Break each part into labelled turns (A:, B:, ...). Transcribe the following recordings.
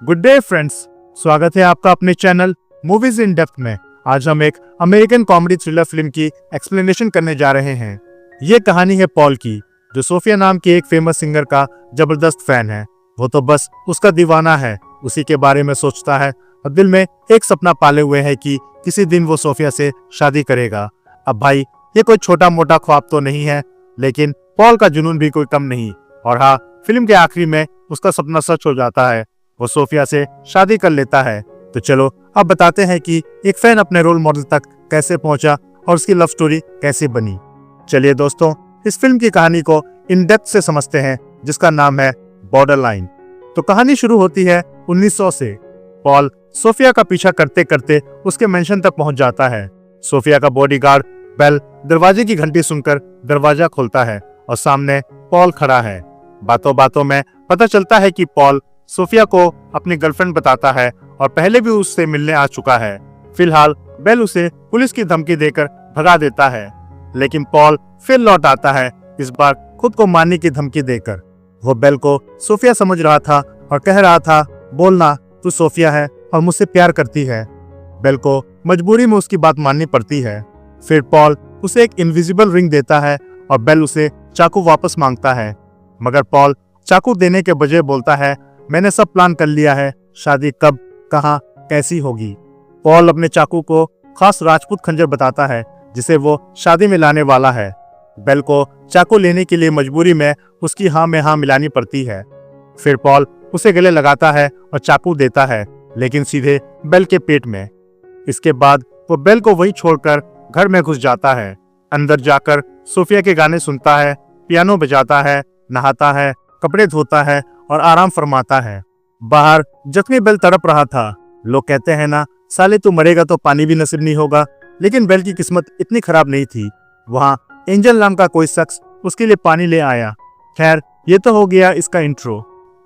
A: Good day friends, स्वागत है आपका अपने चैनल मूवीज इन डेप्थ में। आज हम एक अमेरिकन कॉमेडी थ्रिलर फिल्म की एक्सप्लेनेशन करने जा रहे हैं। ये कहानी है पॉल की, जो सोफिया नाम के एक फेमस सिंगर का जबरदस्त फैन है। वो तो बस उसका दीवाना है, उसी के बारे में सोचता है और दिल में एक सपना पाले हुए है कि किसी दिन वो सोफिया से शादी करेगा। अब भाई, ये कोई छोटा मोटा ख्वाब तो नहीं है, लेकिन पॉल का जुनून भी कोई कम नहीं। और हाँ, फिल्म के आखिरी में उसका सपना सच हो जाता है, वो सोफिया से शादी कर लेता है। तो चलो अब बताते हैं कि एक फैन अपने रोल मॉडल तक कैसे पहुंचा और उसकी लव स्टोरी कैसे बनी। चलिए दोस्तों, इस फिल्म की कहानी को इन डेप्थ से समझते हैं, जिसका नाम है बॉर्डरलाइन। तो कहानी शुरू होती है 1900 से। पॉल सोफिया का पीछा करते करते उसके मेंशन तक पहुंच जाता है। सोफिया का बॉडीगार्ड बेल दरवाजे की घंटी सुनकर दरवाजा खोलता है और सामने पॉल खड़ा है। बातों बातों में पता चलता है कि पॉल सोफिया को अपनी गर्लफ्रेंड बताता है और पहले भी उससे मिलने आ चुका है। फिलहाल बेल उसे पुलिस की धमकी देकर भगा देता है, लेकिन पॉल फिर लौट आता है, इस बार खुद को मारने की धमकी देकर। वो बेल को सोफिया समझ रहा था और कह रहा था, बोलना, तू सोफिया है और मुझसे प्यार करती है। बेल को मजबूरी में उसकी बात माननी पड़ती है। फिर पॉल उसे एक इनविजिबल रिंग देता है और बेल उसे चाकू वापस मांगता है, मगर पॉल चाकू देने के बजाय बोलता है, मैंने सब प्लान कर लिया है, शादी कब, कहां, कैसी होगी। पॉल अपने चाकू को खास राजपूत खंजर बताता है, जिसे वो शादी में लाने वाला है। बेल को चाकू लेने के लिए मजबूरी में उसकी हाँ में हाँ मिलानी पड़ती है। फिर पॉल उसे गले लगाता है और चाकू देता है, लेकिन सीधे बेल के पेट में। इसके बाद वो बेल को वहीं छोड़कर घर में घुस जाता है। अंदर जाकर सोफिया के गाने सुनता है, पियानो बजाता है, नहाता है, कपड़े धोता है और आराम फरमाता है। बाहर जख्मी बेल तड़प रहा था। लोग कहते हैं ना, साले तू मरेगा तो पानी भी नसीब नहीं होगा, लेकिन बेल की किस्मत इतनी खराब नहीं थी। वहाँ एंजल नाम का कोई शख्स उसके लिए पानी ले आया। खैर, ये तो हो गया इसका इंट्रो।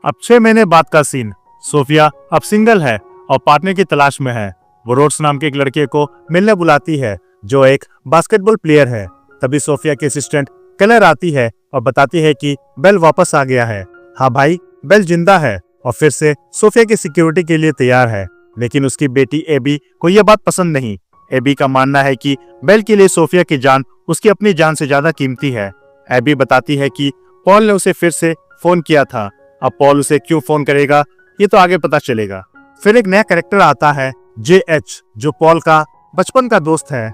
A: अब 6 महीने बाद का सीन। सोफिया अब सिंगल है और पार्टनर की तलाश में है। वो रोड्स नाम के एक लड़के को मिलने बुलाती है, जो एक बास्केटबॉल प्लेयर है। तभी सोफिया की असिस्टेंट क्लेयर आती है और बताती है कि बेल वापस आ गया है। हाँ भाई, बेल जिंदा है और फिर से सोफिया की सिक्योरिटी के लिए तैयार है, लेकिन उसकी बेटी एबी को यह बात पसंद नहीं। एबी का मानना है कि बेल के लिए सोफिया की जान उसकी अपनी जान से ज्यादा कीमती है। एबी बताती है कि पॉल ने उसे फिर से फोन किया था। अब पॉल उसे क्यों फोन करेगा, ये तो आगे पता चलेगा। फिर एक नया कैरेक्टर आता है, JH, जो पॉल का बचपन का दोस्त है।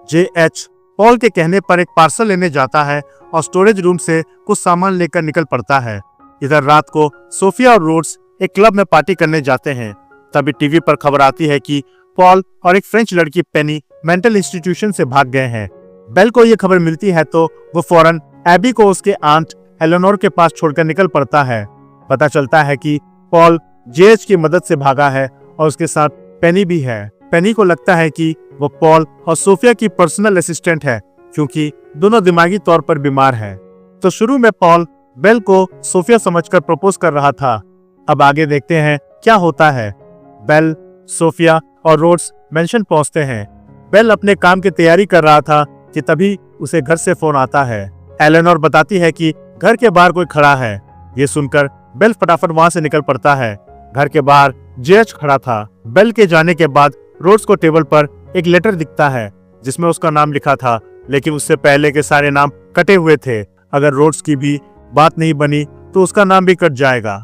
A: JH पॉल के कहने पर एक पार्सल लेने जाता है और स्टोरेज रूम से कुछ सामान लेकर निकल पड़ता है। इधर रात को सोफिया और रोड्स एक क्लब में पार्टी करने जाते हैं। तभी टीवी पर खबर आती है कि पॉल और एक फ्रेंच लड़की पेनी मेंटल इंस्टीट्यूशन से भाग गए हैं। बेल को यह खबर मिलती है तो वो फौरन एबी को उसके आंट एलेनोर के पास छोड़कर निकल पड़ता है। पता चलता है कि पॉल JH की मदद से भागा है और उसके साथ पेनी भी है। पेनी को लगता है कि वो पॉल और सोफिया की पर्सनल असिस्टेंट है, क्योंकि दोनों दिमागी तौर पर बीमार हैं। तो शुरू में पॉल बेल को सोफिया समझकर प्रपोज कर रहा था। अब आगे देखते हैं क्या होता है। बेल, सोफिया और रोड्स मेंशन पहुंचते हैं। बेल अपने काम की तैयारी कर रहा था कि तभी उसे घर से फोन आता है। एलेनोर बताती है कि घर के बाहर कोई खड़ा है। ये सुनकर बेल फटाफट वहां से निकल पड़ता है। घर के बाहर JH खड़ा था। बेल के जाने के बाद रोड्स को टेबल पर एक लेटर दिखता है, जिसमें उसका नाम लिखा था, लेकिन उससे पहले के सारे नाम कटे हुए थे। अगर रोड्स की भी बात नहीं बनी तो उसका नाम भी कट जाएगा।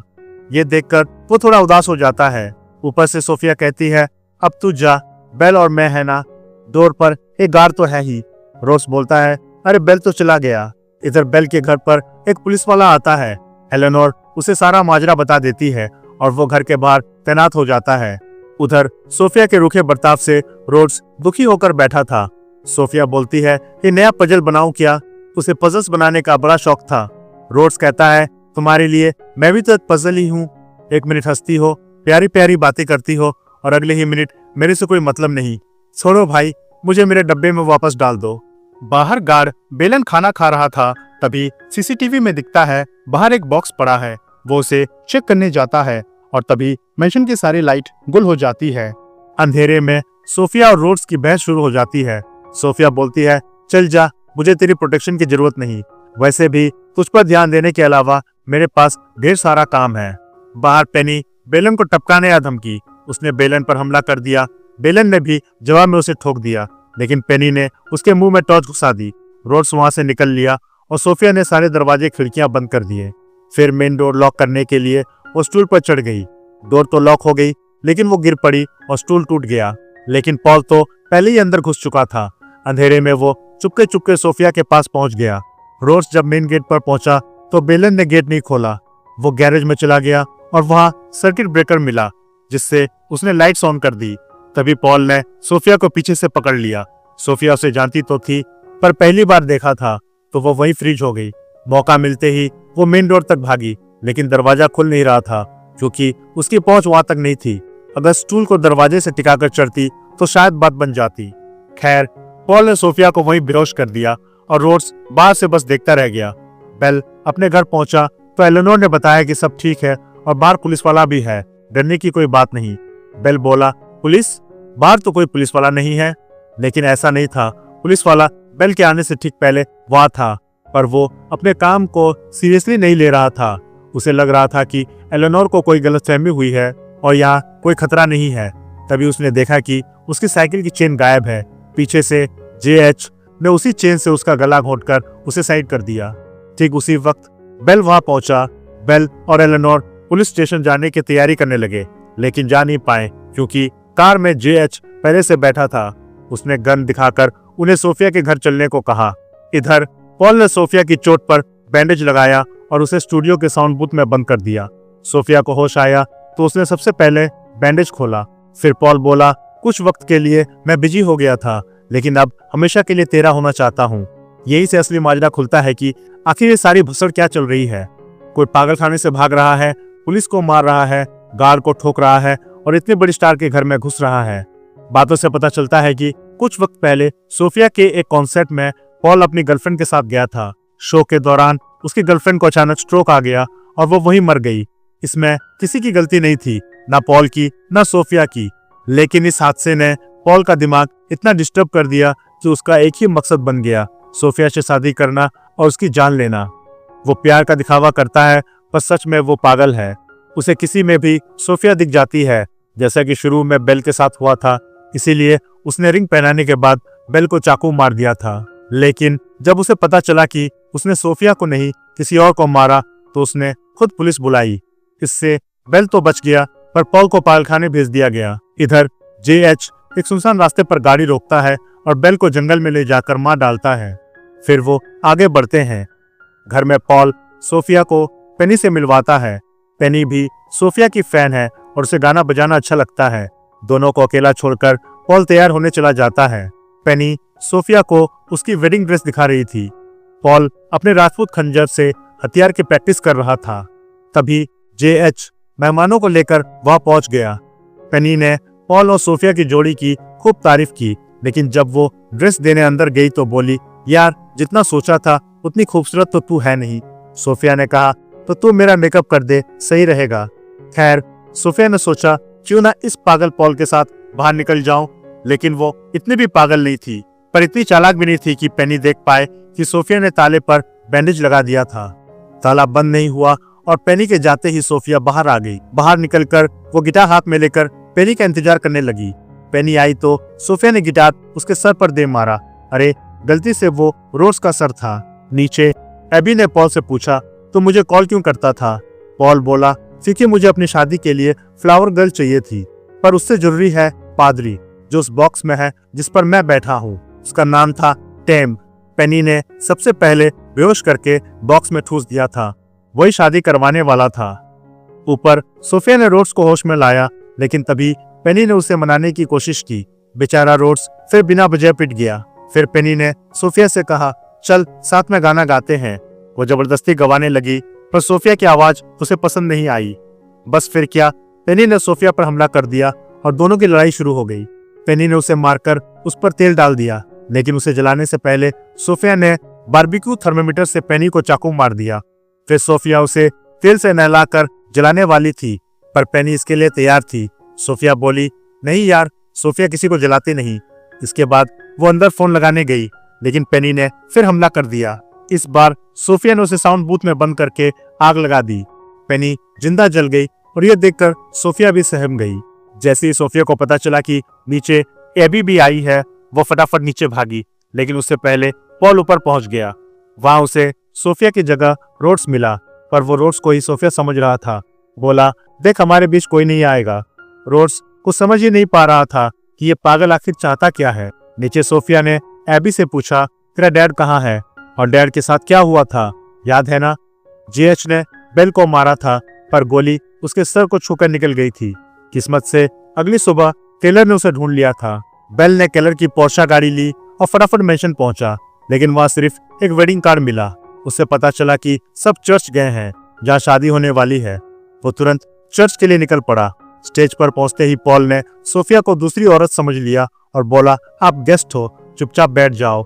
A: ये देखकर वो थोड़ा उदास हो जाता है। ऊपर से सोफिया कहती है, अब तू जा, बेल और मैं है ना, डोर पर एक गार्ड तो है ही। रोड्स बोलता है, अरे बेल तो चला गया। इधर बेल के घर पर एक पुलिस वाला आता है। एलेनोर उसे सारा माजरा बता देती है और वो घर के बाहर तैनात हो जाता है। उधर सोफिया के रूखे बर्ताव से रोड्स दुखी होकर बैठा था। सोफिया बोलती है, ये नया पजल बनाऊं क्या? उसे पजल्स बनाने का बड़ा शौक था। रोड्स कहता है, तुम्हारे लिए मैं भी तो एक पजल ही हूँ। एक मिनट हंसती हो, प्यारी प्यारी बातें करती हो और अगले ही मिनट मेरे से कोई मतलब नहीं। छोड़ो भाई, मुझे मेरे डब्बे में वापस डाल दो। बाहर गार्ड बेलन खाना खा रहा था। तभी CCTV में दिखता है बाहर एक बॉक्स पड़ा है। वो उसे चेक करने जाता है और तभी मेंशन की सारी लाइट गुल हो जाती है। अंधेरे में सोफिया और रोड्स की बहस शुरू हो जाती है। सोफिया बोलती है, चल जा, मुझे तेरी प्रोटेक्शन की जरूरत नहीं। वैसे भी तुझ पर ध्यान देने के अलावा मेरे पास ढेर सारा काम है। बाहर पेनी बेलन को टपकाने या धमकी। उसने बेलन पर हमला कर दिया। बेलन ने भी जवाब में उसे ठोक दिया, लेकिन पेनी ने उसके मुंह में टॉर्च घुसा दी। रोड्स वहां से निकल लिया और सोफिया ने सारे दरवाजे खिड़कियां बंद कर दिए। फिर मेन डोर लॉक करने के लिए वो स्टूल पर चढ़ गई। डोर तो लॉक हो गई, लेकिन वो गिर पड़ी और स्टूल टूट गया। लेकिन पॉल तो पहले ही अंदर घुस चुका था। अंधेरे में वो चुपके चुपके सोफिया के पास पहुंच गया। रोड्स जब मेन गेट पर पहुंचा तो बेलन ने गेट नहीं खोला। वो गैरेज में चला गया और वहां सर्किट ब्रेकर मिला, जिससे उसने लाइट्स ऑन कर दी। तभी पॉल ने सोफिया को पीछे से पकड़ लिया। सोफिया उसे जानती तो थी, पर पहली बार देखा था तो वो वहीं फ्रीज हो गई। मौका मिलते ही वो मेन डोर तक भागी, लेकिन दरवाजा खुल नहीं रहा था क्योंकि उसकी पहुंच वहां तक नहीं थी। अगर स्टूल को दरवाजे से टिकाकर चढ़ती तो शायद बात बन जाती। खैर, पॉल ने सोफिया को वहीं बेहोश कर दिया और रोड्स बाहर से बस देखता रह गया। बेल अपने घर पहुंचा तो एलेनोर ने बताया कि सब ठीक है और बाहर पुलिस वाला भी है, डरने की कोई बात नहीं। बेल बोला, पुलिस? बाहर तो कोई पुलिस वाला नहीं है। लेकिन ऐसा नहीं था। पुलिस वाला बेल के आने से ठीक पहले वहां था, पर वो अपने काम को सीरियसली नहीं ले रहा था। उसे लग रहा था कि एलेनोर को कोई गलतफहमी हुई है और यहाँ कोई खतरा नहीं है। तभी उसने देखा कि उसकी साइकिल की चेन गायब है। पीछे से JH ने उसी चेन से उसका गला घोंटकर उसे साइड कर दिया। ठीक उसी वक्त बेल वहां पहुंचा। बेल और एलेनोर पुलिस स्टेशन जाने की तैयारी करने लगे, लेकिन जा नहीं पाए क्योंकि कार में JH पहले से बैठा था। उसने गन दिखाकर उन्हें सोफिया के घर चलने को कहा। इधर पॉल ने सोफिया की चोट पर बैंडेज लगाया और उसे स्टूडियो के साउंड बूथ में बंद कर दिया। सोफिया को होश आया तो उसने सबसे पहले बैंडेज खोला। फिर पॉल बोला, कुछ वक्त के लिए मैं बिजी हो गया था, लेकिन अब हमेशा के लिए तेरा होना चाहता हूँ। यही से असली माजरा खुलता है कि आखिर ये सारी भसड़ क्या चल रही है। कोई पागलखाने से भाग रहा है, पुलिस को मार रहा है, गार्ड को ठोक रहा है और इतने बड़ी स्टार के घर में घुस रहा है। बातों से पता चलता है कि कुछ वक्त पहले सोफिया के एक कॉन्सर्ट में पॉल अपनी गर्लफ्रेंड के साथ गया था। शो के दौरान उसकी गर्लफ्रेंड को अचानक स्ट्रोक आ गया और वो वहीं मर गई। इसमें किसी की गलती नहीं थी, ना पॉल की ना सोफिया की। लेकिन इस हादसे ने पॉल का दिमाग इतना डिस्टर्ब कर दिया कि उसका एक ही मकसद बन गया, सोफिया से शादी करना और उसकी जान लेना। वो प्यार का दिखावा करता है, पर सच में वो पागल है। उसे किसी में भी सोफिया दिख जाती है, जैसा कि शुरू में बेल के साथ हुआ था। इसीलिए उसने रिंग पहनाने के बाद बेल को चाकू मार दिया था। लेकिन जब उसे पता चला कि उसने सोफिया को नहीं किसी और को मारा, तो उसने खुद पुलिस बुलाई। इससे बेल तो बच गया, पर पॉल को पागलखाने भेज दिया गया। इधर JH एक सुनसान रास्ते पर गाड़ी रोकता है और बेल को जंगल में ले जाकर मार डालता है। फिर वो आगे बढ़ते हैं। घर में पॉल सोफिया को पेनी से मिलवाता है। पेनी भी सोफिया की फैन है और उसे गाना बजाना अच्छा लगता है। दोनों को अकेला छोड़कर पॉल तैयार होने चला जाता है। पेनी सोफिया को उसकी वेडिंग ड्रेस दिखा रही थी। पॉल अपने राजपूत खंजर से हथियार की प्रैक्टिस कर रहा था। तभी JH मेहमानों को लेकर वहां पहुंच गया। पेनी ने पॉल और सोफिया की जोड़ी की खूब तारीफ की, लेकिन जब वो ड्रेस देने अंदर गई तो बोली, यार जितना सोचा था उतनी खूबसूरत तो तू है नहीं। सोफिया ने कहा, तो तू मेरा मेकअप कर दे, सही रहेगा। खैर, सोफिया ने सोचा क्यों ना इस पागल पॉल के साथ बाहर निकल जाऊं, लेकिन वो इतनी भी पागल नहीं थी, पर इतनी चालाक भी नहीं थी कि पेनी देख पाए कि सोफिया ने ताले पर बैंडेज लगा दिया था। ताला बंद नहीं हुआ और पेनी के जाते ही सोफिया बाहर आ गई। बाहर निकलकर वो गिटार हाथ में लेकर पेनी का इंतजार करने लगी। पेनी आई तो सोफिया ने गिटार उसके सर पर दे मारा। अरे, गलती से वो रोड्स का सर था। नीचे एबी ने पॉल से पूछा, तो मुझे कॉल क्यों करता था? पॉल बोला, क्योंकि मुझे अपनी शादी के लिए फ्लावर गर्ल चाहिए थी, पर उससे जरूरी है पादरी, जो उस बॉक्स में है जिस पर मैं बैठा हूँ। उसका नाम था टेम। पेनी ने सबसे पहले बेहोश करके बॉक्स में ठूस दिया था। वही शादी करवाने वाला था। ऊपर सोफिया ने रोड्स को होश में लाया, लेकिन तभी पेनी ने उसे मनाने की कोशिश की। बेचारा रोड्स फिर बिना वजह पिट गया। फिर पेनी ने सोफिया से कहा, चल साथ में गाना गाते हैं। वो जबरदस्ती गवाने लगी, पर सोफिया की आवाज उसे पसंद नहीं आई। बस फिर क्या, पेनी ने सोफिया पर हमला कर दिया और दोनों की लड़ाई शुरू हो गई। पेनी ने उसे मारकर उस पर तेल डाल दिया, लेकिन उसे जलाने से पहले सोफिया ने बारबेक्यू थर्मामीटर से पेनी को चाकू मार दिया। फिर सोफिया उसे तेल से नहलाकर जलाने वाली थी, पर पेनी इसके लिए तैयार थी। सोफिया बोली, नहीं यार, सोफिया किसी को जलाती नहीं। इसके बाद वो अंदर फोन लगाने गई, लेकिन पेनी ने फिर हमला कर दिया। इस बार सोफिया ने उसे साउंड बूथ में बंद करके आग लगा दी। पेनी जिंदा जल गई और यह देखकर सोफिया भी सहम गई। जैसे ही सोफिया को पता चला कि नीचे एबी भी आई है, वो फटाफट नीचे भागी, लेकिन उससे पहले पॉल ऊपर पहुंच गया। वहां उसे सोफिया की जगह रोड्स मिला, पर वो रोड्स को ही सोफिया समझ रहा था। बोला, देख हमारे बीच कोई नहीं आएगा। रोड्स कुछ समझ ही नहीं पा रहा था कि ये पागल आखिर चाहता क्या है। नीचे सोफिया ने एबी से पूछा, तेरा डैड कहाँ है और डैड के साथ क्या हुआ था, याद है ना? जेएच ने बेल को मारा था, पर गोली उसके सर को छूकर निकल गई थी। किस्मत से अगली सुबह टेलर ने उसे ढूंढ लिया था। बेल ने केलर की पोर्शा गाड़ी ली और फटाफट मेंशन पहुंचा, लेकिन वहां सिर्फ एक वेडिंग कार्ड मिला। उसे पता चला कि सब चर्च गए हैं जहां शादी होने वाली है। वो तुरंत चर्च के लिए निकल पड़ा। स्टेज पर पहुंचते ही पॉल ने सोफिया को दूसरी औरत समझ लिया और बोला, आप गेस्ट हो, चुपचाप बैठ जाओ।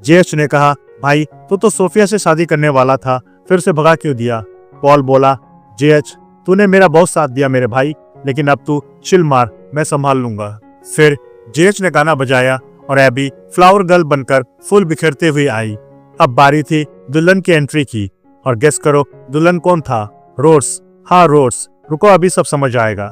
A: जेएच ने कहा, भाई तू तो सोफिया से शादी करने वाला था, फिर से भगा क्यों दिया? पॉल बोला, जेएच तूने मेरा बहुत साथ दिया मेरे भाई, लेकिन अब तू चिल मार, मैं संभाल लूंगा। फिर जेएच ने गाना बजाया और एबी फ्लावर गर्ल बनकर फूल बिखेरते हुए आई। अब बारी थी दुल्हन की एंट्री की, और गेस करो दुल्हन कौन था? रोड्स। हाँ रोड्स, रुको अभी सब समझ आएगा।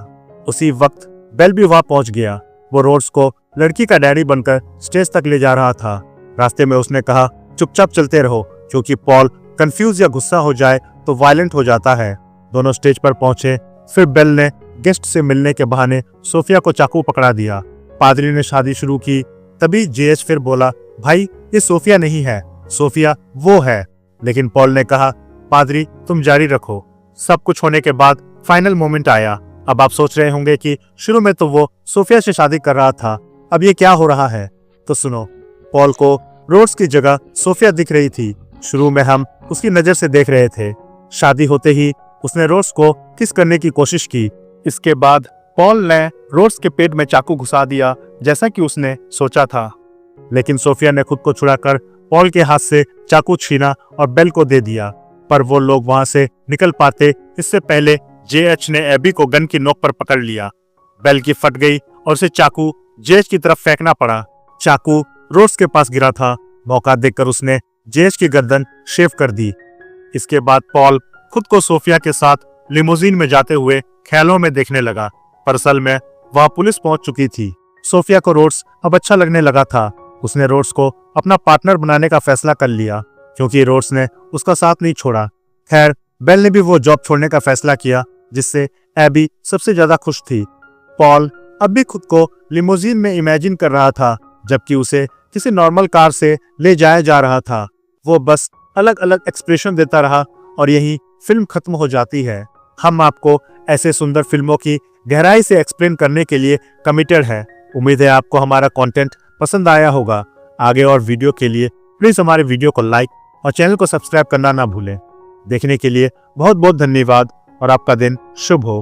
A: उसी वक्त बेल भी वहां पहुंच गया। वो रोड्स को लड़की का डैडी बनकर स्टेज तक ले जा रहा था। रास्ते में उसने कहा, चुपचाप चलते रहो, क्योंकि पॉल कंफ्यूज या गुस्सा हो जाए तो वायलेंट हो जाता है। दोनों स्टेज पर पहुंचे। फिर बेल ने गेस्ट से मिलने के बहाने सोफिया को चाकू पकड़ा दिया। पादरी ने शादी शुरू की। तभी जेएच फिर बोला, भाई ये सोफिया नहीं है, सोफिया वो है। लेकिन पॉल ने कहा, पादरी तुम जारी रखो। सब कुछ होने के बाद फाइनल मोमेंट आया। अब आप सोच रहे होंगे कि शुरू में तो वो सोफिया से शादी कर रहा था, अब ये क्या हो रहा है? तो सुनो, पॉल को रोड्स की जगह सोफिया दिख रही थी। शुरू में हम उसकी नजर से देख रहे थे। शादी होते ही उसने रोड्स को किस करने की कोशिश की। इसके बाद पॉल ने रोड्स के पेट में चाकू घुसा दिया, जैसा कि उसने सोचा था। लेकिन सोफिया ने खुद को छुड़ाकर पॉल के हाथ से चाकू छीना और बेल को दे दिया, पर वो लोग वहां से निकल पाते इससे पहले जेएच ने एबी को गन की नोक पर पकड़ लिया। बेल की फट गई और उसे चाकू जेएच की तरफ फेंकना पड़ा। चाकू रोड्स के पास गिरा था। मौका देखकर उसने जेएच की गर्दन शेव कर दी। इसके बाद पॉल खुद को सोफिया के साथ लिमोजीन में जाते हुए ख्यालों में देखने लगा, पर असल में वहां पुलिस पहुंच चुकी थी। सोफिया को रोड्स अब अच्छा लगने लगा था। उसने रोड्स को अपना पार्टनर बनाने का फैसला कर लिया, क्योंकि रोड्स ने उसका साथ नहीं छोड़ा। खैर, बेल ने भी वो जॉब छोड़ने का फैसला किया जिससे एबी सबसे ज्यादा खुश थी। पॉल अब भी खुद को लिमोजीन में इमेजिन कर रहा था, जबकि उसे किसी नॉर्मल कार से ले जाया जा रहा था। वो बस अलग अलग एक्सप्रेशन देता रहा और यही फिल्म खत्म हो जाती है। हम आपको ऐसे सुंदर फिल्मों की गहराई से एक्सप्लेन करने के लिए कमिटेड है। उम्मीद है आपको हमारा कंटेंट पसंद आया होगा। आगे और वीडियो के लिए प्लीज हमारे वीडियो को लाइक और चैनल को सब्सक्राइब करना ना भूलें। देखने के लिए बहुत बहुत धन्यवाद और आपका दिन शुभ हो।